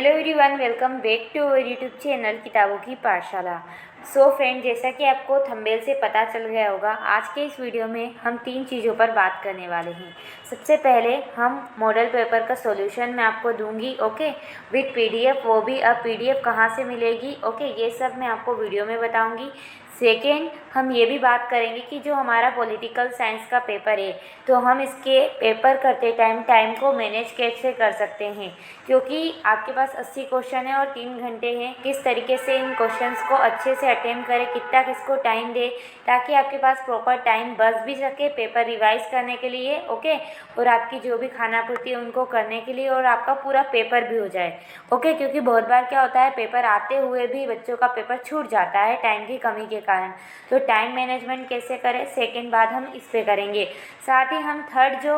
Hello everyone, welcome back to our YouTube channel किताबों की पाठशाला। सो फ्रेंड, जैसा कि आपको थंबनेल से पता चल गया होगा, आज के इस वीडियो में हम 3 चीज़ों पर बात करने वाले हैं। सबसे पहले हम मॉडल पेपर का सॉल्यूशन मैं आपको दूंगी, ओके, विद पीडीएफ। वो भी अब पीडीएफ कहाँ से मिलेगी, ओके, ये सब मैं आपको वीडियो में बताऊंगी। सेकेंड, हम ये भी बात करेंगे कि जो हमारा पॉलिटिकल साइंस का पेपर है, तो हम इसके पेपर करते टाइम को मैनेज कैसे कर सकते हैं, क्योंकि आपके पास 80 क्वेश्चन है और 3 घंटे हैं। किस तरीके से इन क्वेश्चंस को अच्छे से अटेम्प्ट करें, कितना किसको टाइम दे, ताकि आपके पास प्रॉपर टाइम बच भी सके पेपर रिवाइज करने के लिए, ओके, और आपकी जो भी खाना पूर्ति है उनको करने के लिए, और आपका पूरा पेपर भी हो जाए, ओके। क्योंकि बहुत बार क्या होता है, पेपर आते हुए भी बच्चों का पेपर छूट जाता है टाइम की कमी के कारण। तो टाइम मैनेजमेंट कैसे करें, सेकेंड बात हम इस पे करेंगे। साथ ही हम थर्ड जो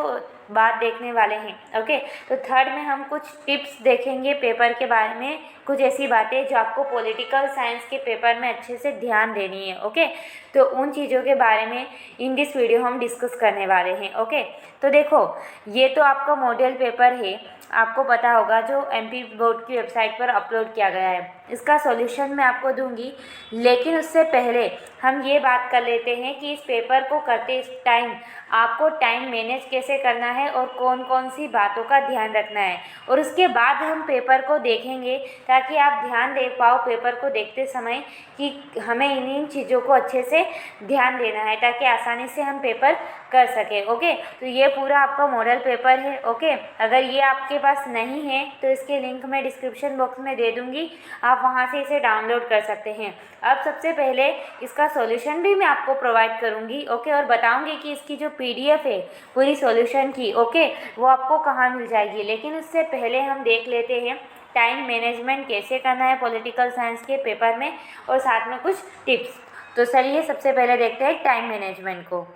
बात देखने वाले हैं, ओके, तो थर्ड में हम कुछ टिप्स देखेंगे पेपर के बारे में, कुछ ऐसी बातें जो आपको पॉलिटिकल साइंस के पेपर में अच्छे से ध्यान देनी है, ओके। तो उन चीज़ों के बारे में इन दिस वीडियो हम डिस्कस करने वाले हैं, ओके। तो देखो, ये तो आपका मॉडल पेपर है, आपको पता होगा, जो एमपी बोर्ड की वेबसाइट पर अपलोड किया गया है। इसका सॉल्यूशन मैं आपको दूंगी, लेकिन उससे पहले हम ये बात कर लेते हैं कि इस पेपर को करते टाइम आपको टाइम मैनेज कैसे करना है और कौन कौन सी बातों का ध्यान रखना है, और उसके बाद हम पेपर को देखेंगे, ताकि आप ध्यान दे पाओ पेपर को देखते समय कि हमें इन चीज़ों को अच्छे से ध्यान देना है, ताकि आसानी से हम पेपर कर सके, ओके। तो ये पूरा आपका मॉडल पेपर है, ओके। अगर ये आपके पास नहीं है तो इसके लिंक मैं डिस्क्रिप्शन बॉक्स में दे दूँगी, आप वहाँ से इसे डाउनलोड कर सकते हैं। अब सबसे पहले इसका सॉल्यूशन भी मैं आपको प्रोवाइड करूँगी, ओके, और बताऊँगी कि इसकी जो पीडीएफ है पूरी सॉल्यूशन की, ओके, वो आपको कहाँ मिल जाएगी। लेकिन उससे पहले हम देख लेते हैं टाइम मैनेजमेंट कैसे करना है पॉलिटिकल साइंस के पेपर में, और साथ में कुछ टिप्स। तो चलिए सबसे पहले देखते हैं टाइम मैनेजमेंट को।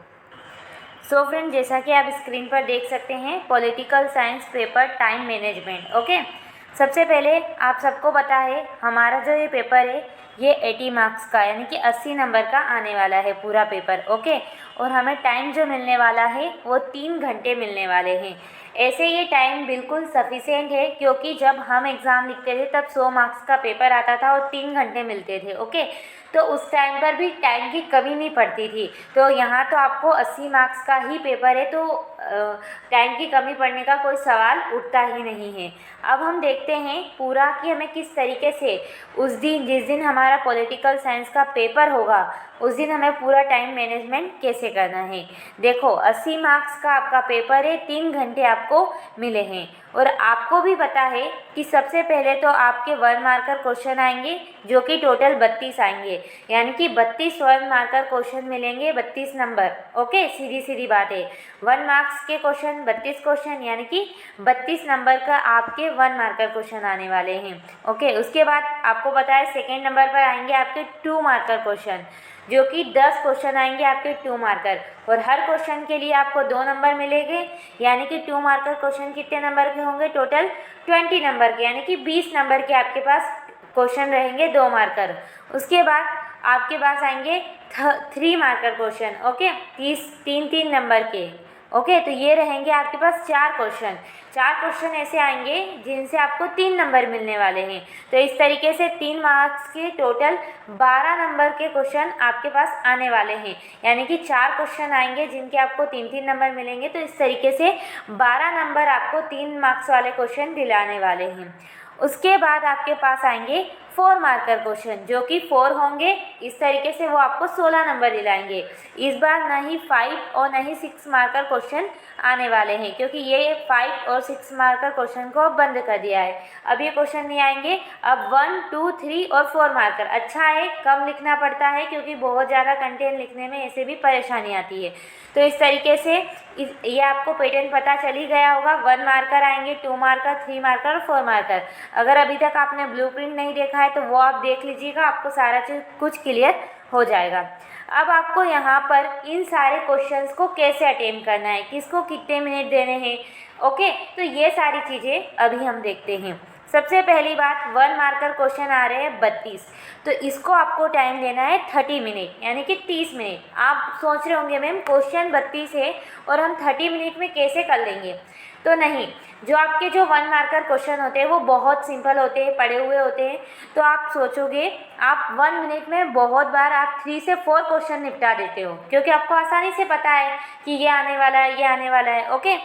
सो फ्रेंड, जैसा कि आप स्क्रीन पर देख सकते हैं, political science paper time management, okay. सबसे पहले आप सबको पता है, हमारा जो ये पेपर है ये 80 मार्क्स का, यानी कि 80 नंबर का आने वाला है पूरा पेपर, ओके। और हमें टाइम जो मिलने वाला है वो 3 घंटे मिलने वाले हैं। ऐसे ये टाइम बिल्कुल सफिशिएंट है, क्योंकि जब हम एग्ज़ाम लिखते थे तब 100 मार्क्स का पेपर आता था और 3 घंटे मिलते थे, ओके। तो उस टाइम पर भी टाइम की कमी नहीं पड़ती थी। तो यहाँ तो आपको 80 मार्क्स का ही पेपर है, तो टाइम की कमी पड़ने का कोई सवाल उठता ही नहीं है। अब हम देखते हैं पूरा कि हमें किस तरीके से उस दिन, जिस दिन हमारा पॉलिटिकल साइंस का पेपर होगा, उस दिन हमें पूरा टाइम मैनेजमेंट कैसे करना है। देखो, 80 मार्क्स का आपका पेपर है, 3 घंटे आपको मिले हैं, और आपको भी पता है कि सबसे पहले तो आपके 1 मार्कर क्वेश्चन आएंगे, जो कि टोटल 32 आएंगे, यानी कि 32 1 मार्कर क्वेश्चन मिलेंगे, 32 नंबर, ओके। सीधी सीधी बात है, 1 मार्क्स के क्वेश्चन 32 क्वेश्चन, यानी कि 32 नंबर का आपके 1 मार्कर क्वेश्चन आने वाले हैं, ओके। उसके बाद आपको पता है सेकेंड नंबर पर आएंगे आपके 2 मार्कर क्वेश्चन, जो कि 10 क्वेश्चन आएंगे आपके 2 मार्कर, और हर क्वेश्चन के लिए आपको 2 नंबर मिलेंगे, यानी कि 2 मार्कर क्वेश्चन कितने नंबर के होंगे, टोटल 20 नंबर के, यानी कि 20 नंबर के आपके पास क्वेश्चन रहेंगे 2 मार्कर। उसके बाद आपके पास आएंगे 3 मार्कर क्वेश्चन, ओके, 3 नंबर के, ओके। तो ये रहेंगे आपके पास 4 क्वेश्चन ऐसे आएंगे जिनसे आपको 3 नंबर मिलने वाले हैं। तो इस तरीके से 3 मार्क्स के टोटल 12 नंबर के क्वेश्चन आपके पास आने वाले हैं, यानी कि 4 क्वेश्चन आएंगे जिनके आपको 3 नंबर मिलेंगे। तो इस तरीके से 12 नंबर आपको 3 मार्क्स वाले क्वेश्चन दिलाने वाले हैं। उसके बाद आपके पास आएंगे 4 मार्कर क्वेश्चन, जो कि 4 होंगे, इस तरीके से वो आपको 16 नंबर दिलाएंगे। इस बार ना ही 5 और ना ही 6 मार्कर क्वेश्चन आने वाले हैं, क्योंकि ये 5 और 6 मार्कर क्वेश्चन को अब बंद कर दिया है। अब ये क्वेश्चन नहीं आएंगे, अब 1, 2, 3 और 4 मार्कर। अच्छा है, कम लिखना पड़ता है, क्योंकि बहुत ज़्यादा कंटेंट लिखने में ऐसे भी परेशानी आती है। तो इस तरीके से ये आपको पैटर्न पता चल ही गया होगा। 1 मार्कर आएंगे, 2 मार्कर, 3 मार्कर और 4 मार्कर। अगर अभी तक आपने ब्लूप्रिंट नहीं देखा है तो वो आप देख लीजिएगा, आपको सारा चीज़ कुछ क्लियर हो जाएगा। अब आपको यहाँ पर इन सारे क्वेश्चंस को कैसे अटेम्प्ट करना है, किसको कितने मिनट देने हैं, ओके। तो ये सारी चीज़ें अभी हम देखते हैं। सबसे पहली बात, 1 मार्कर क्वेश्चन आ रहे हैं 32, तो इसको आपको टाइम देना है 30 मिनट, यानी कि 30 मिनट। आप सोच रहे होंगे मैम क्वेश्चन 32 है और हम 30 मिनट में कैसे कर लेंगे। तो नहीं, जो आपके जो 1 मार्कर क्वेश्चन होते हैं वो बहुत सिंपल होते हैं, पढ़े हुए होते हैं। तो आप सोचोगे आप 1 मिनट में बहुत बार आप 3 से 4 क्वेश्चन निपटा देते हो, क्योंकि आपको आसानी से पता है कि ये आने वाला है, ये आने वाला है। ओके,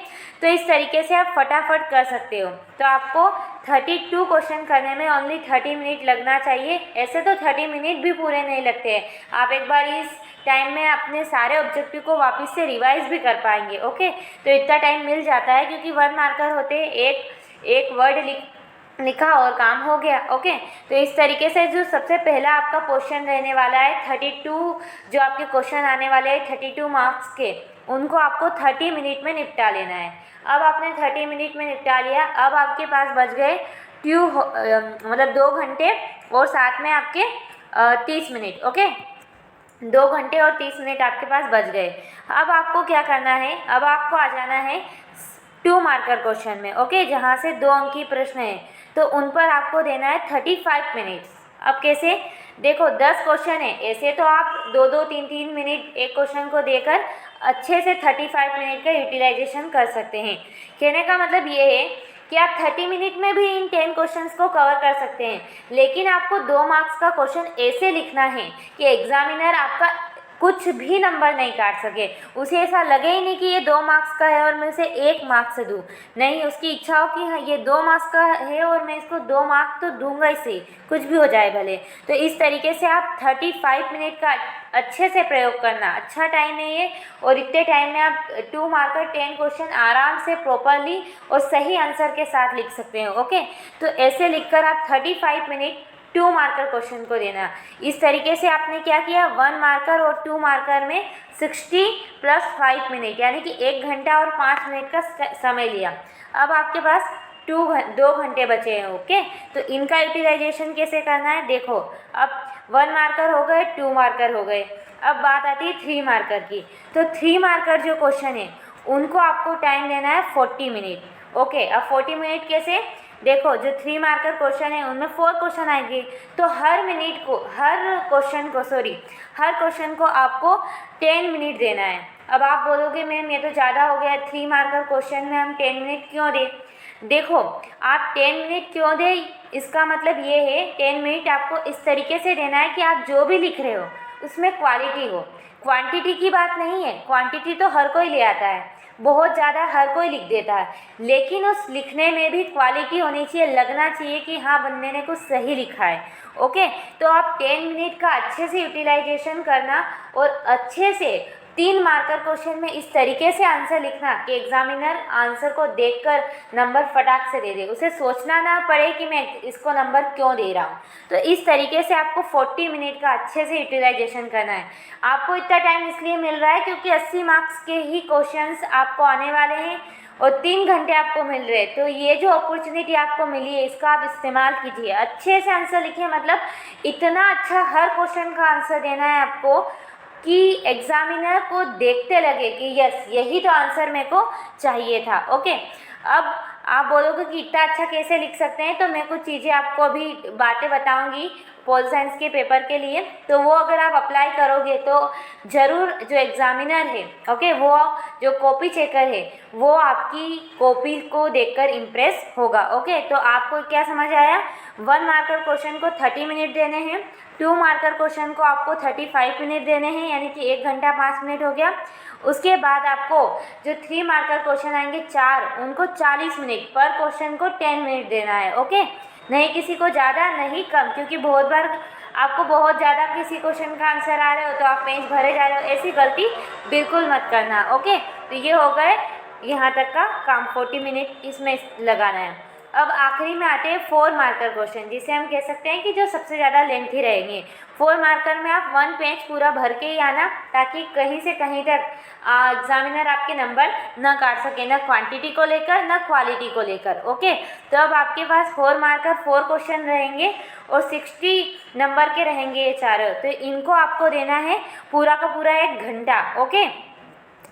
तो इस तरीके से आप फटाफट कर सकते हो। तो आपको 32 क्वेश्चन करने में ओनली 30 मिनट लगना चाहिए। ऐसे तो 30 मिनट भी पूरे नहीं लगते हैं। आप एक बार इस टाइम में अपने सारे ऑब्जेक्टिव को वापस से रिवाइज भी कर पाएंगे। ओके, तो इतना टाइम मिल जाता है, क्योंकि 1 मार्कर होते हैं, एक वर्ड लिखा और काम हो गया। ओके, तो इस तरीके से जो सबसे पहला आपका क्वेश्चन रहने वाला है 32, जो आपके क्वेश्चन आने वाले हैं 32 मार्क्स के, उनको आपको 30 मिनट में निपटा लेना है। अब आपने 30 मिनट में निपटा लिया। अब आपके पास बच गए 2 घंटे और साथ में आपके 30 मिनट। ओके, 2 घंटे और 30 मिनट आपके पास बच गए। अब आपको क्या करना है, अब आपको आ जाना है 2 मार्कर क्वेश्चन में। ओके, जहाँ से 2 अंक की प्रश्न है, तो उन पर आपको देना है 35 मिनट्स। अब कैसे, देखो 10 क्वेश्चन है, ऐसे तो आप 2-2, 3-3 मिनट एक क्वेश्चन को देकर अच्छे से 35 मिनट का यूटिलाइजेशन कर सकते हैं। कहने का मतलब ये है कि आप 30 मिनट में भी इन 10 क्वेश्चंस को कवर कर सकते हैं, लेकिन आपको 2 मार्क्स का क्वेश्चन ऐसे लिखना है कि एग्जामिनर आपका कुछ भी नंबर नहीं काट सके, उसे ऐसा लगे ही नहीं कि ये 2 मार्क्स का है और मैं इसे 1 मार्क्स से दूँ। नहीं, उसकी इच्छा हो कि हाँ ये 2 मार्क्स का है और मैं इसको 2 मार्क्स तो दूंगा ही सही, कुछ भी हो जाए भले। तो इस तरीके से आप 35 मिनट का अच्छे से प्रयोग करना, अच्छा टाइम है ये, और इतने टाइम में आप 2 मार्कर 10 क्वेश्चन आराम से प्रॉपरली और सही आंसर के साथ लिख सकते हो। ओके, तो ऐसे लिखकर आप 35 मिनट 2 मार्कर क्वेश्चन को देना। इस तरीके से आपने क्या किया, 1 मार्कर और 2 मार्कर में 60 + 5 मिनट, यानी कि 1 घंटा और 5 मिनट का समय लिया। अब आपके पास 2 घंटे बचे हैं। ओके, तो इनका यूटिलाइजेशन कैसे करना है, देखो अब 1 मार्कर हो गए, 2 मार्कर हो गए। अब बात आती है 3 मार्कर की। तो 3 मार्कर जो क्वेश्चन है उनको आपको टाइम देना है 40 मिनट। ओके, अब 40 मिनट कैसे, देखो जो 3 मार्कर क्वेश्चन है उनमें 4 क्वेश्चन आएंगे, तो हर क्वेश्चन को आपको 10 मिनट देना है। अब आप बोलोगे मैम ये तो ज़्यादा हो गया, 3 मार्कर क्वेश्चन में हम 10 मिनट क्यों दें। देखो आप 10 मिनट क्यों दें, इसका मतलब ये है 10 मिनट आपको इस तरीके से देना है कि आप जो भी लिख रहे हो उसमें क्वालिटी हो। क्वांटिटी की बात नहीं है, क्वांटिटी तो हर कोई ले आता है, बहुत ज़्यादा हर कोई लिख देता है, लेकिन उस लिखने में भी क्वालिटी होनी चाहिए, लगना चाहिए कि हाँ बंदे ने कुछ सही लिखा है। ओके, तो आप 10 मिनट का अच्छे से यूटिलाइजेशन करना और अच्छे से 3 मार्कर क्वेश्चन में इस तरीके से आंसर लिखना कि एग्जामिनर आंसर को देखकर नंबर फटाक से दे दे, उसे सोचना ना पड़े कि मैं इसको नंबर क्यों दे रहा हूँ। तो इस तरीके से आपको 40 मिनट का अच्छे से यूटिलाइजेशन करना है। आपको इतना टाइम इसलिए मिल रहा है क्योंकि 80 मार्क्स के ही क्वेश्चंस आपको आने वाले हैं और 3 घंटे आपको मिल रहे हैं। तो ये जो अपॉर्चुनिटी आपको मिली है इसका आप इस्तेमाल कीजिए, अच्छे से आंसर लिखिए। मतलब इतना अच्छा हर क्वेश्चन का आंसर देना है आपको कि एग्जामिनर को देखते लगे कि यस यही तो आंसर मेरे को चाहिए था। ओके, अब आप बोलोगे कि इतना अच्छा कैसे लिख सकते हैं, तो मैं कुछ चीज़ें आपको अभी बातें बताऊंगी पोल साइंस के पेपर के लिए, तो वो अगर आप अप्लाई करोगे तो ज़रूर जो एग्ज़ामिनर है, ओके, वो जो कॉपी चेकर है वो आपकी कॉपी को देखकर इम्प्रेस होगा। ओके, तो आपको क्या समझ आया, 1 मार्कर क्वेश्चन को 30 मिनट देने हैं, 2 मार्कर क्वेश्चन को आपको 35 मिनट देने हैं, यानी कि 1 घंटा 5 मिनट हो गया। उसके बाद आपको जो 3 मार्कर क्वेश्चन आएंगे 4, उनको 40 मिनट, पर क्वेश्चन को 10 मिनट देना है। ओके, नहीं किसी को ज़्यादा नहीं कम, क्योंकि बहुत बार आपको बहुत ज़्यादा किसी क्वेश्चन का आंसर आ रहे हो तो आप पेज भरे जा रहे हो, ऐसी गलती बिल्कुल मत करना। ओके, तो ये हो गए यहाँ तक का काम, 40 मिनट इसमें लगाना है। अब आखिरी में आते हैं 4 मार्कर क्वेश्चन, जिसे हम कह सकते हैं कि जो सबसे ज़्यादा लेंथी रहेंगे। 4 मार्कर में आप 1 पेज पूरा भर के ही आना, ताकि कहीं से कहीं तक एग्जामिनर आपके नंबर न काट सके, न क्वांटिटी को लेकर न क्वालिटी को लेकर। ओके, तो अब आपके पास 4 मार्कर 4 क्वेश्चन रहेंगे और 60 नंबर के रहेंगे ये चारों, तो इनको आपको देना है पूरा का पूरा 1 घंटा। ओके,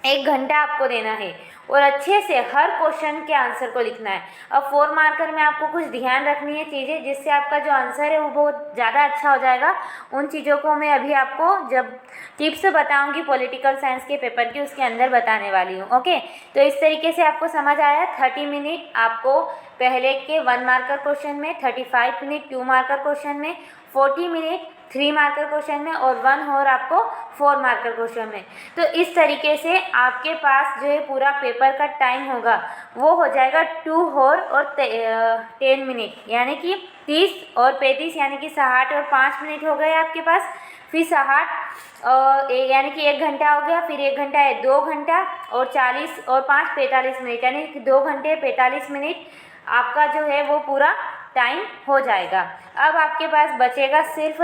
1 घंटा आपको देना है और अच्छे से हर क्वेश्चन के आंसर को लिखना है। अब 4 मार्कर में आपको कुछ ध्यान रखनी है चीज़ें, जिससे आपका जो आंसर है वो बहुत ज़्यादा अच्छा हो जाएगा। उन चीज़ों को मैं अभी आपको जब टिप्स बताऊंगी पॉलिटिकल साइंस के पेपर की, उसके अंदर बताने वाली हूँ। ओके, तो इस तरीके से आपको समझ आया। 30 मिनट आपको पहले के 1 मार्कर क्वेश्चन में, 35 मिनट 2 मार्कर क्वेश्चन में, 40 मिनट 3 मार्कर क्वेश्चन में और 1 और आपको 4 मार्कर क्वेश्चन में। तो इस तरीके से आपके पास जो है पूरा पेपर का टाइम होगा वो हो जाएगा 2 और 10 मिनट, यानी कि 30 और 35 यानी कि 60 और 5 मिनट हो गए आपके पास। फिर 60 यानी कि 1 घंटा हो गया, फिर 1 घंटा है 2 घंटा और 40 और 5 45 मिनट, यानी कि 2 घंटे 45 मिनट आपका जो है वो पूरा टाइम हो जाएगा। अब आपके पास बचेगा सिर्फ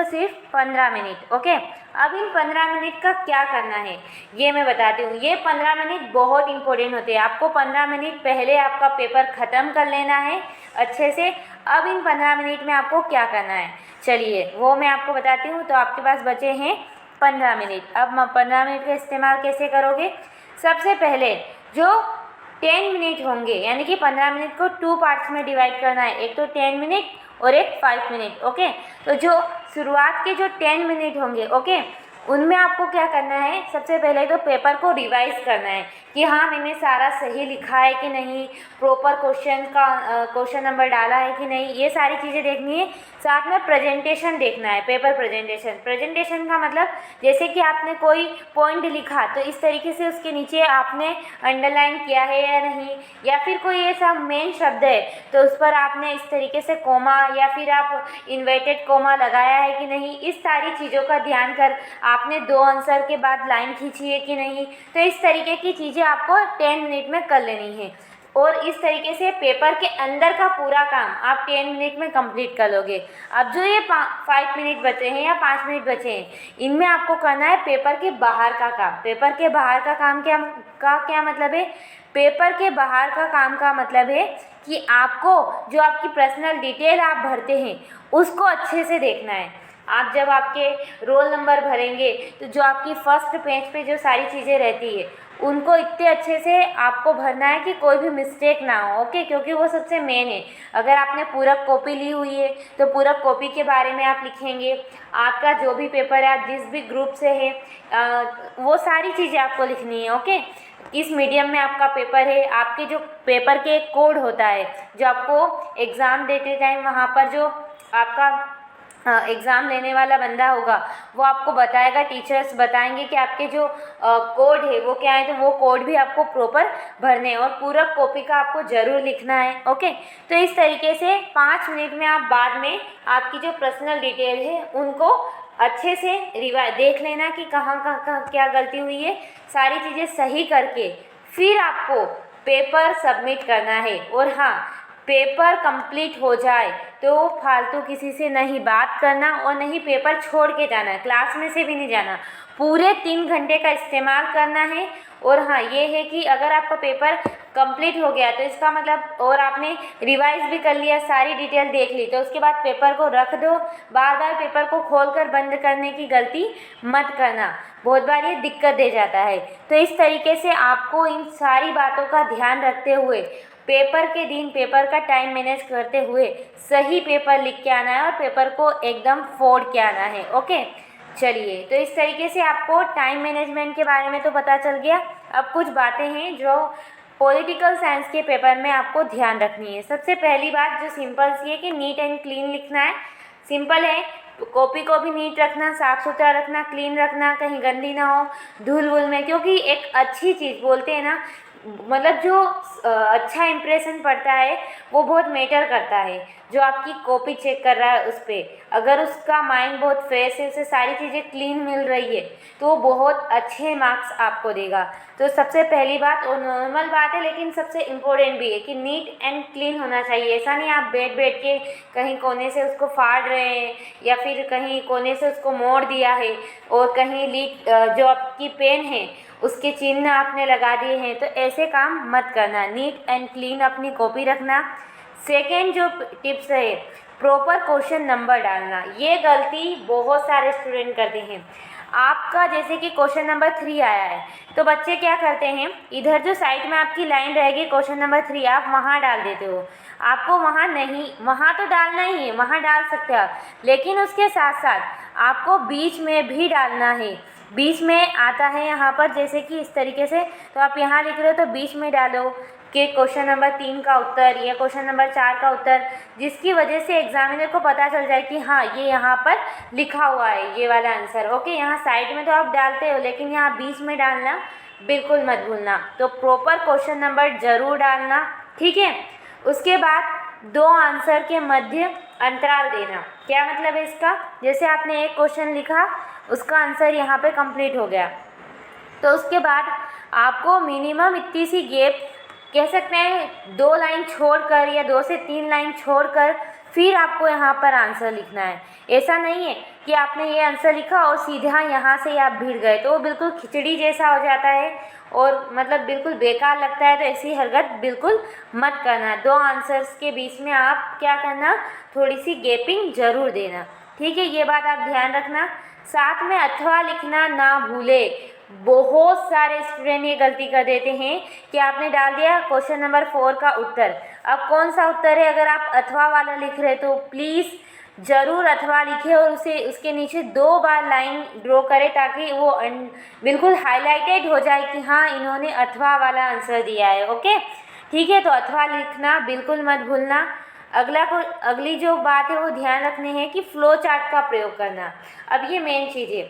15 मिनट। ओके, अब इन 15 मिनट का क्या करना है ये मैं बताती हूँ। ये 15 मिनट बहुत इंपॉर्टेंट होते हैं। आपको 15 मिनट पहले आपका पेपर ख़त्म कर लेना है अच्छे से। अब इन 15 मिनट में आपको क्या करना है, चलिए वो मैं आपको बताती हूँ। तो आपके पास बचे हैं 15 मिनट। अब 15 मिनट का इस्तेमाल कैसे करोगे? सबसे पहले जो 10 मिनट होंगे, यानी कि 15 मिनट को 2 पार्ट्स में डिवाइड करना है, एक तो 10 मिनट और एक 5 मिनट। ओके, तो जो शुरुआत के जो 10 मिनट होंगे, ओके, उनमें आपको क्या करना है, सबसे पहले तो पेपर को रिवाइज करना है कि हाँ मैंने सारा सही लिखा है कि नहीं, प्रॉपर क्वेश्चन नंबर डाला है कि नहीं, ये सारी चीज़ें देखनी है। साथ में प्रेजेंटेशन देखना है, पेपर प्रेजेंटेशन का मतलब जैसे कि आपने कोई पॉइंट लिखा तो इस तरीके से उसके नीचे आपने अंडरलाइन किया है या नहीं, या फिर कोई ऐसा मेन शब्द है तो उस पर आपने इस तरीके से कोमा या फिर आप इन्वर्टेड कोमा लगाया है कि नहीं, इस सारी चीज़ों का ध्यान कर आपने 2 आंसर के बाद लाइन खींची है कि नहीं। तो इस तरीके की चीज़ें आपको 10 मिनट में कर लेनी है और इस तरीके से पेपर के अंदर का पूरा काम आप 10 मिनट में कंप्लीट कर लोगे। अब जो ये 5 मिनट बचे हैं या 5 मिनट बचे हैं, इनमें आपको करना है पेपर के बाहर का काम। पेपर के बाहर का काम क्या मतलब है? पेपर के बाहर का काम का मतलब है कि आपको जो आपकी पर्सनल डिटेल आप भरते हैं उसको अच्छे से देखना है। आप जब आपके रोल नंबर भरेंगे तो जो आपकी फर्स्ट पेज पे जो सारी चीज़ें रहती है उनको इतने अच्छे से आपको भरना है कि कोई भी मिस्टेक ना हो। ओके, क्योंकि वो सबसे मेन है। अगर आपने पूरक कॉपी ली हुई है तो पूरक कॉपी के बारे में आप लिखेंगे। आपका जो भी पेपर है, आप जिस भी ग्रुप से है, वो सारी चीज़ें आपको लिखनी है। ओके, किस मीडियम में आपका पेपर है, आपके जो पेपर के एक कोड होता है जो आपको एग्ज़ाम देते टाइम वहाँ पर जो आपका एग्ज़ाम लेने वाला बंदा होगा वो आपको बताएगा, टीचर्स बताएंगे कि आपके जो कोड है वो क्या है, तो वो कोड भी आपको प्रॉपर भरने हैं और पूरा कॉपी का आपको ज़रूर लिखना है। ओके, तो इस तरीके से 5 मिनट में आप बाद में आपकी जो पर्सनल डिटेल है उनको अच्छे से देख लेना कि कहाँ क्या गलती हुई है, सारी चीज़ें सही करके फिर आपको पेपर सबमिट करना है। और हाँ, पेपर कंप्लीट हो जाए तो फालतू किसी से नहीं बात करना और नहीं पेपर छोड़ के जाना है, क्लास में से भी नहीं जाना। पूरे 3 घंटे का इस्तेमाल करना है। और हाँ, ये है कि अगर आपका पेपर कंप्लीट हो गया तो इसका मतलब और आपने रिवाइज भी कर लिया, सारी डिटेल देख ली, तो उसके बाद पेपर को रख दो। बार बार पेपर को खोलकर बंद करने की गलती मत करना, बहुत बार ये दिक्कत दे जाता है। तो इस तरीके से आपको इन सारी बातों का ध्यान रखते हुए पेपर के दिन पेपर का टाइम मैनेज करते हुए सही पेपर लिख के आना है और पेपर को एकदम फोड़ के आना है। ओके, चलिए, तो इस तरीके से आपको टाइम मैनेजमेंट के बारे में तो पता चल गया। अब कुछ बातें हैं जो पॉलिटिकल साइंस के पेपर में आपको ध्यान रखनी है। सबसे पहली बात जो सिंपल सी है कि नीट एंड क्लीन लिखना है। सिंपल है, कॉपी को भी नीट रखना, साफ़ सुथरा रखना, क्लीन रखना, कहीं गंदी ना हो धूल वूल में, क्योंकि एक अच्छी चीज़ बोलते हैं ना, मतलब जो अच्छा इम्प्रेशन पड़ता है वो बहुत मैटर करता है। जो आपकी कॉपी चेक कर रहा है उस पर अगर उसका माइंड बहुत फ्रेश है, उसे सारी चीज़ें क्लीन मिल रही है तो वो बहुत अच्छे मार्क्स आपको देगा। तो सबसे पहली बात, और नॉर्मल बात है लेकिन सबसे इम्पोर्टेंट भी है, कि नीट एंड क्लीन होना चाहिए। ऐसा नहीं आप बैठ के कहीं कोने से उसको फाड़ रहे हैं या फिर कहीं कोने से उसको मोड़ दिया है और कहीं लीक जो आपकी पेन है उसके चिन्ह आपने लगा दिए हैं, तो ऐसे काम मत करना। नीट एंड क्लीन अपनी कॉपी रखना। सेकेंड जो टिप्स है, प्रॉपर क्वेश्चन नंबर डालना। ये गलती बहुत सारे स्टूडेंट करते हैं। आपका जैसे कि क्वेश्चन नंबर 3 आया है, तो बच्चे क्या करते हैं, इधर जो साइड में आपकी लाइन रहेगी क्वेश्चन नंबर 3, आप वहाँ डाल देते हो। आपको वहाँ नहीं, वहाँ तो डालना ही है, वहाँ डाल सकते हो आप, लेकिन उसके साथ साथ आपको बीच में भी डालना है। बीच में आता है यहाँ पर जैसे कि इस तरीके से, तो आप यहाँ लिख रहे हो तो बीच में डालो कि क्वेश्चन नंबर 3 का उत्तर या क्वेश्चन नंबर 4 का उत्तर, जिसकी वजह से एग्जामिनर को पता चल जाए कि हाँ ये यहाँ पर लिखा हुआ है ये वाला आंसर। ओके, यहाँ साइड में तो आप डालते हो, लेकिन यहाँ बीच में डालना बिल्कुल मत भूलना। तो प्रॉपर क्वेश्चन नंबर ज़रूर डालना, ठीक है। उसके बाद 2 आंसर के मध्य अंतराल देना। क्या मतलब है इसका, जैसे आपने एक क्वेश्चन लिखा, उसका आंसर यहाँ पे कंप्लीट हो गया, तो उसके बाद आपको मिनिमम इतनी सी गैप, कह सकते हैं 2 लाइन छोड़कर या 2 से 3 लाइन छोड़कर फिर आपको यहाँ पर आंसर लिखना है। ऐसा नहीं है कि आपने ये आंसर लिखा और सीधा यहाँ से आप भिड़ गए, तो वो बिल्कुल खिचड़ी जैसा हो जाता है और मतलब बिल्कुल बेकार लगता है। तो ऐसी हरकत बिल्कुल मत करना। 2 आंसर्स के बीच में आप क्या करना, थोड़ी सी गैपिंग ज़रूर देना, ठीक है। ये बात आप ध्यान रखना। साथ में अथवा लिखना ना भूले। बहुत सारे स्टूडेंट ये गलती कर देते हैं कि आपने डाल दिया क्वेश्चन नंबर 4 का उत्तर, अब कौन सा उत्तर है, अगर आप अथवा वाला लिख रहे तो प्लीज़ ज़रूर अथवा लिखें और उसे उसके नीचे 2 बार लाइन ड्रॉ करें, ताकि वो बिल्कुल हाईलाइटेड हो जाए कि हाँ इन्होंने अथवा वाला आंसर दिया है। ओके, ठीक है, तो अथवा लिखना बिल्कुल मत भूलना। अगली जो बात है वो ध्यान रखनी है कि फ्लो चार्ट का प्रयोग करना। अब ये मेन चीज़ है,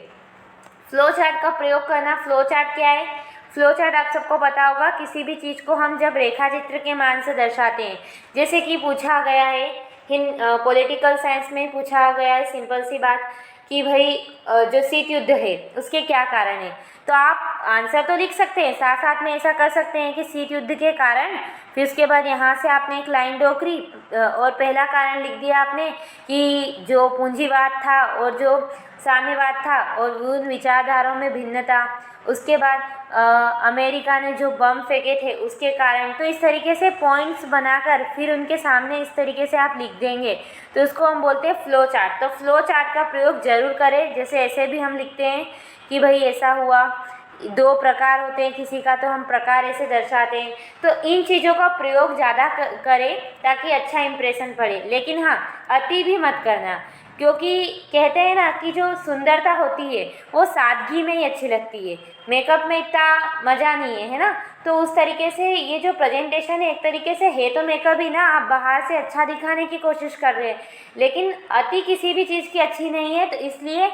फ्लो चार्ट का प्रयोग करना। फ्लो चार्ट क्या है, फ्लो चार्ट आप सबको पता होगा, किसी भी चीज़ को हम जब रेखा चित्र के मान से दर्शाते हैं, जैसे कि पूछा गया है पॉलिटिकल साइंस में पूछा गया है सिंपल सी बात कि भाई जो शीत युद्ध है उसके क्या कारण है, तो आप आंसर तो लिख सकते हैं, साथ साथ में ऐसा कर सकते हैं कि शीत युद्ध के कारण, फिर उसके बाद यहाँ से आपने एक लाइन ड्रॉ करी और पहला कारण लिख दिया आपने कि जो पूंजीवाद था और जो साम्यवाद था और उन विचारधाराओं में भिन्नता, उसके बाद अमेरिका ने जो बम फेंके थे उसके कारण। तो इस तरीके से पॉइंट्स बनाकर फिर उनके सामने इस तरीके से आप लिख देंगे, तो उसको हम बोलते हैं फ्लो चार्ट। तो फ्लो चार्ट का प्रयोग ज़रूर करें। जैसे ऐसे भी हम लिखते हैं कि भाई ऐसा हुआ, 2 प्रकार होते हैं, किसी का तो हम प्रकार ऐसे दर्शाते हैं। तो इन चीज़ों का प्रयोग ज़्यादा करें ताकि अच्छा इंप्रेशन पड़े, लेकिन हाँ अति भी मत करना, क्योंकि कहते हैं ना कि जो सुंदरता होती है वो सादगी में ही अच्छी लगती है, मेकअप में इतना मज़ा नहीं है, है ना। तो उस तरीके से ये जो प्रेजेंटेशन है एक तरीके से है तो मेकअप ही ना, आप बाहर से अच्छा दिखाने की कोशिश कर रहे हैं, लेकिन अति किसी भी चीज़ की अच्छी नहीं है। तो इसलिए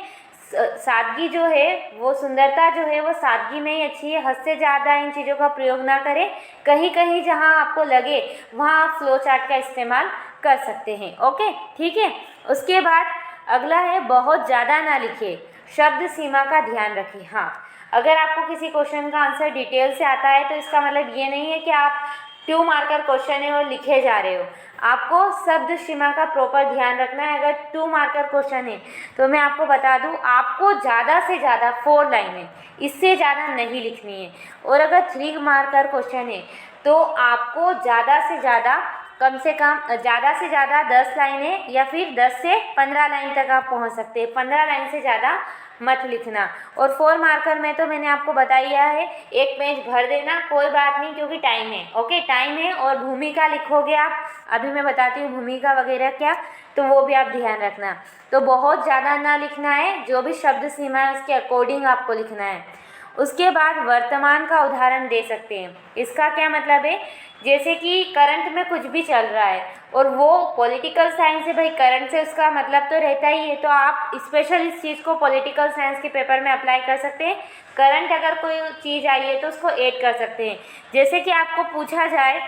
सादगी जो है वो, सुंदरता जो है वो सादगी में ही अच्छी है। हद से ज़्यादा इन चीज़ों का प्रयोग ना करें। कहीं कहीं जहाँ आपको लगे वहाँ आप फ्लो चार्ट का इस्तेमाल कर सकते हैं। ओके, ठीक है। उसके बाद अगला है बहुत ज़्यादा ना लिखे, शब्द सीमा का ध्यान रखें। हाँ, अगर आपको किसी क्वेश्चन का आंसर डिटेल से आता है तो इसका मतलब ये नहीं है कि आप 2 मार्कर क्वेश्चन है और लिखे जा रहे हो। आपको शब्द सीमा का प्रॉपर ध्यान रखना है। अगर 2 मार्कर क्वेश्चन है तो मैं आपको बता दूं, आपको ज़्यादा से ज़्यादा 4 लाइनें, इससे ज़्यादा नहीं लिखनी है। और अगर 3 मार्कर क्वेश्चन है तो आपको ज़्यादा से ज़्यादा, कम से कम ज़्यादा से ज़्यादा 10 लाइनें या फिर 10 से 15 लाइन तक आप पहुंच सकते हैं। 15 लाइन से ज़्यादा मत लिखना। और 4 मार्कर में तो मैंने आपको बताया है, एक पेज भर देना, कोई बात नहीं, क्योंकि टाइम है। ओके, टाइम है। और भूमिका लिखोगे आप, अभी मैं बताती हूँ भूमिका वगैरह क्या, तो वो भी आप ध्यान रखना। तो बहुत ज़्यादा ना लिखना है, जो भी शब्द सीमा है उसके अकॉर्डिंग आपको लिखना है। उसके बाद वर्तमान का उदाहरण दे सकते हैं। इसका क्या मतलब है, जैसे कि करंट में कुछ भी चल रहा है और वो पॉलिटिकल साइंस है, भाई करंट से उसका मतलब तो रहता ही है, तो आप स्पेशल इस चीज़ को पॉलिटिकल साइंस के पेपर में अप्लाई कर सकते हैं। करंट अगर कोई चीज़ आई है तो उसको ऐड कर सकते हैं। जैसे कि आपको पूछा जाए,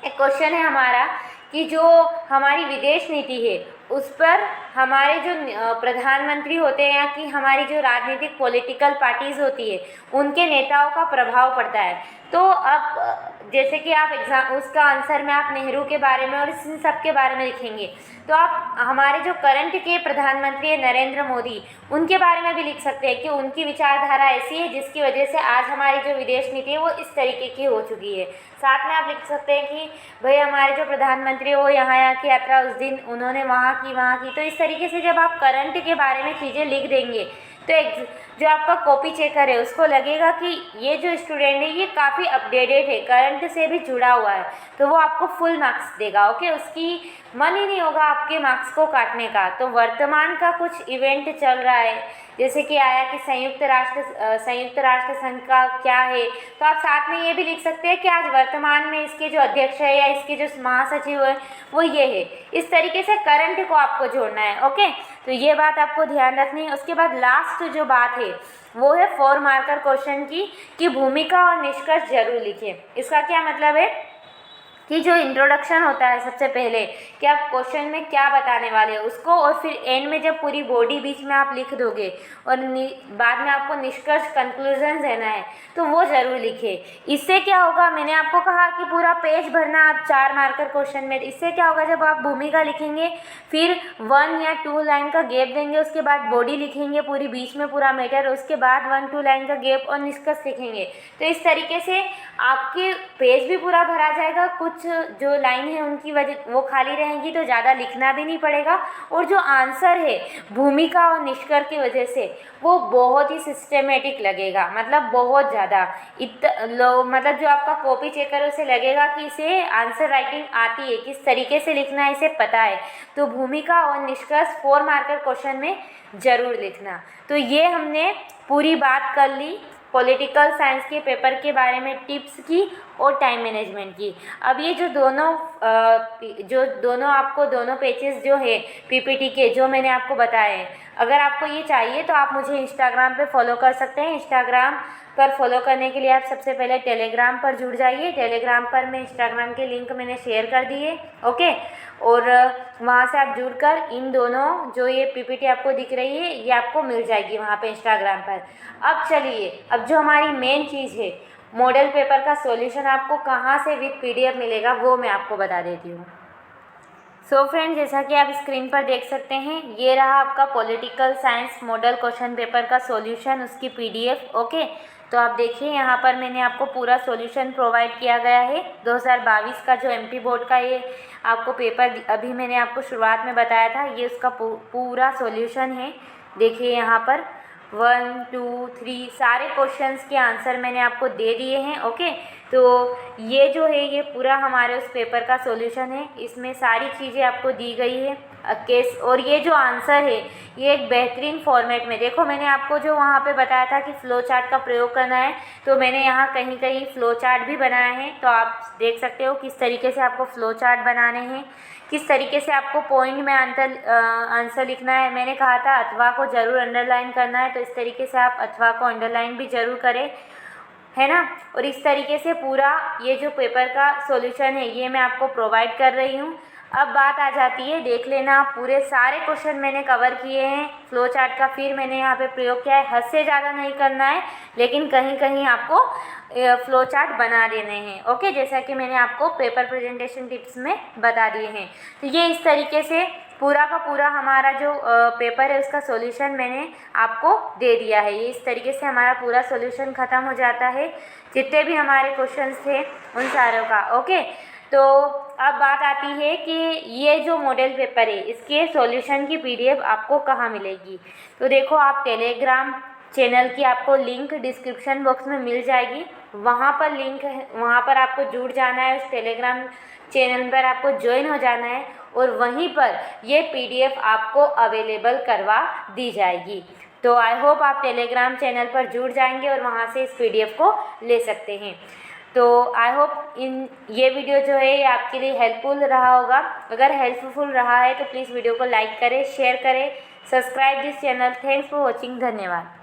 एक क्वेश्चन है हमारा कि जो हमारी विदेश नीति है उस पर हमारे जो प्रधानमंत्री होते हैं या कि हमारी जो राजनीतिक पॉलिटिकल पार्टीज़ होती है उनके नेताओं का प्रभाव पड़ता है। तो अब जैसे कि आप एग्ज़ाम, उसका आंसर में आप नेहरू के बारे में और इन सब के बारे में लिखेंगे, तो आप हमारे जो करंट के प्रधानमंत्री है नरेंद्र मोदी, उनके बारे में भी लिख सकते हैं कि उनकी विचारधारा ऐसी है जिसकी वजह से आज हमारी जो विदेश नीति है वो इस तरीके की हो चुकी है। साथ में आप लिख सकते हैं कि भाई हमारे जो प्रधानमंत्री वो यहाँ की यात्रा उस दिन उन्होंने वहाँ की। तो इस तरीके से जब आप करंट के बारे में चीज़ें लिख देंगे तो जो आपका कॉपी चेकर है उसको लगेगा कि ये जो स्टूडेंट है ये काफ़ी अपडेटेड है, करंट से भी जुड़ा हुआ है, तो वो आपको फुल मार्क्स देगा। ओके, उसकी मन ही नहीं होगा आपके मार्क्स को काटने का। तो वर्तमान का कुछ इवेंट चल रहा है, जैसे कि आया कि संयुक्त राष्ट्र संघ का क्या है, तो आप साथ में ये भी लिख सकते हैं कि आज वर्तमान में इसके जो अध्यक्ष है या इसके जो महासचिव है वो ये है। इस तरीके से करंट को आपको जोड़ना है। ओके, तो ये बात आपको ध्यान रखनी है। उसके बाद लास्ट जो बात है वो है 4 मार्कर क्वेश्चन की, कि भूमिका और निष्कर्ष जरूर लिखें। इसका क्या मतलब है कि जो इंट्रोडक्शन होता है सबसे पहले कि आप क्वेश्चन में क्या बताने वाले हो उसको, और फिर एंड में जब पूरी बॉडी बीच में आप लिख दोगे और बाद में आपको निष्कर्ष कंक्लूजन देना है, तो वो ज़रूर लिखें। इससे क्या होगा, मैंने आपको कहा कि पूरा पेज भरना आप 4 मार्कर क्वेश्चन में। इससे क्या होगा, जब आप भूमिका लिखेंगे फिर 1 या 2 लाइन का गैप देंगे, उसके बाद बॉडी लिखेंगे पूरी बीच में पूरा मैटर, उसके बाद 1-2 लाइन का गैप और निष्कर्ष लिखेंगे। तो इस तरीके से आपके पेज भी पूरा भरा जाएगा, कुछ जो लाइन है उनकी वजह वो खाली रहेंगी, तो ज़्यादा लिखना भी नहीं पड़ेगा, और जो आंसर है भूमिका और निष्कर्ष की वजह से वो बहुत ही सिस्टमेटिक लगेगा, मतलब बहुत ज़्यादा मतलब जो आपका कॉपी चेक करे उसे लगेगा कि इसे आंसर राइटिंग आती है, किस तरीके से लिखना है इसे पता है। तो भूमिका और निष्कर्ष 4 मार्कर क्वेश्चन में ज़रूर लिखना। तो ये हमने पूरी बात कर ली पॉलिटिकल साइंस के पेपर के बारे में, टिप्स की और टाइम मैनेजमेंट की। अब ये जो दोनों आपको दोनों पेजेस जो है पीपीटी के जो मैंने आपको बताए हैं, अगर आपको ये चाहिए तो आप मुझे इंस्टाग्राम पे फॉलो कर सकते हैं। इंस्टाग्राम पर फॉलो करने के लिए आप सबसे पहले टेलीग्राम पर जुड़ जाइए। टेलीग्राम पर मैं इंस्टाग्राम के लिंक मैंने शेयर कर दी है। ओके, और वहाँ से आप जुड़कर इन दोनों जो ये पीपीटी आपको दिख रही है ये आपको मिल जाएगी वहाँ पे इंस्टाग्राम पर। अब चलिए, अब जो हमारी मेन चीज़ है मॉडल पेपर का सॉल्यूशन आपको कहाँ से विद पीडीएफ मिलेगा वो मैं आपको बता देती हूँ। सो फ्रेंड, जैसा कि आप स्क्रीन पर देख सकते हैं ये रहा आपका political science model question paper का सॉल्यूशन, उसकी पीडीएफ। ओके, तो आप देखिए यहाँ पर मैंने आपको पूरा सॉल्यूशन प्रोवाइड किया गया है। 2022 का जो एमपी बोर्ड का ये आपको पेपर अभी मैंने आपको शुरुआत में बताया था, ये उसका पूरा सॉल्यूशन है। देखिए यहाँ पर 1, 2, 3 सारे क्वेश्चंस के आंसर मैंने आपको दे दिए हैं। ओके, तो ये जो है ये पूरा हमारे उस पेपर का सॉल्यूशन है, इसमें सारी चीज़ें आपको दी गई है केस, और ये जो आंसर है ये एक बेहतरीन फॉर्मेट में। देखो मैंने आपको जो वहाँ पे बताया था कि फ़्लो चार्ट का प्रयोग करना है, तो मैंने यहाँ कहीं कहीं फ़्लो चार्ट भी बनाया है, तो आप देख सकते हो किस तरीके से आपको फ़्लो चार्ट बनाने हैं, किस तरीके से आपको पॉइंट में आंसर लिखना है। मैंने कहा था अथवा को ज़रूर अंडरलाइन करना है, तो इस तरीके से आप अथवा को अंडरलाइन भी ज़रूर करें, है ना। और इस तरीके से पूरा ये जो पेपर का सॉल्यूशन है ये मैं आपको प्रोवाइड कर रही हूँ। अब बात आ जाती है, देख लेना पूरे सारे क्वेश्चन मैंने कवर किए हैं फ्लो चार्ट का, फिर मैंने यहाँ पे प्रयोग किया है। हद से ज़्यादा नहीं करना है, लेकिन कहीं कहीं आपको फ्लो चार्ट बना देने हैं। ओके, जैसा कि मैंने आपको पेपर प्रेजेंटेशन टिप्स में बता दिए हैं। तो ये इस तरीके से पूरा का पूरा हमारा जो पेपर है उसका सॉल्यूशन मैंने आपको दे दिया है। ये इस तरीके से हमारा पूरा सॉल्यूशन ख़त्म हो जाता है, जितने भी हमारे क्वेश्चंस थे उन सारों का। ओके, तो अब बात आती है कि ये जो मॉडल पेपर है इसके सॉल्यूशन की पीडीएफ आपको कहाँ मिलेगी। तो देखो, आप टेलीग्राम चैनल की आपको लिंक डिस्क्रिप्शन बॉक्स में मिल जाएगी, वहाँ पर लिंक है, वहाँ पर आपको जुड़ जाना है, उस टेलीग्राम चैनल पर आपको ज्वाइन हो जाना है, और वहीं पर ये पीडीएफ आपको अवेलेबल करवा दी जाएगी। तो आई होप आप टेलीग्राम चैनल पर जुड़ जाएंगे और वहाँ से इस पीडीएफ को ले सकते हैं। तो आई होप ये वीडियो जो है ये आपके लिए हेल्पफुल रहा होगा। अगर हेल्पफुल रहा है तो प्लीज़ वीडियो को लाइक करें, शेयर करें, subscribe this channel. Thanks for watching, धन्यवाद।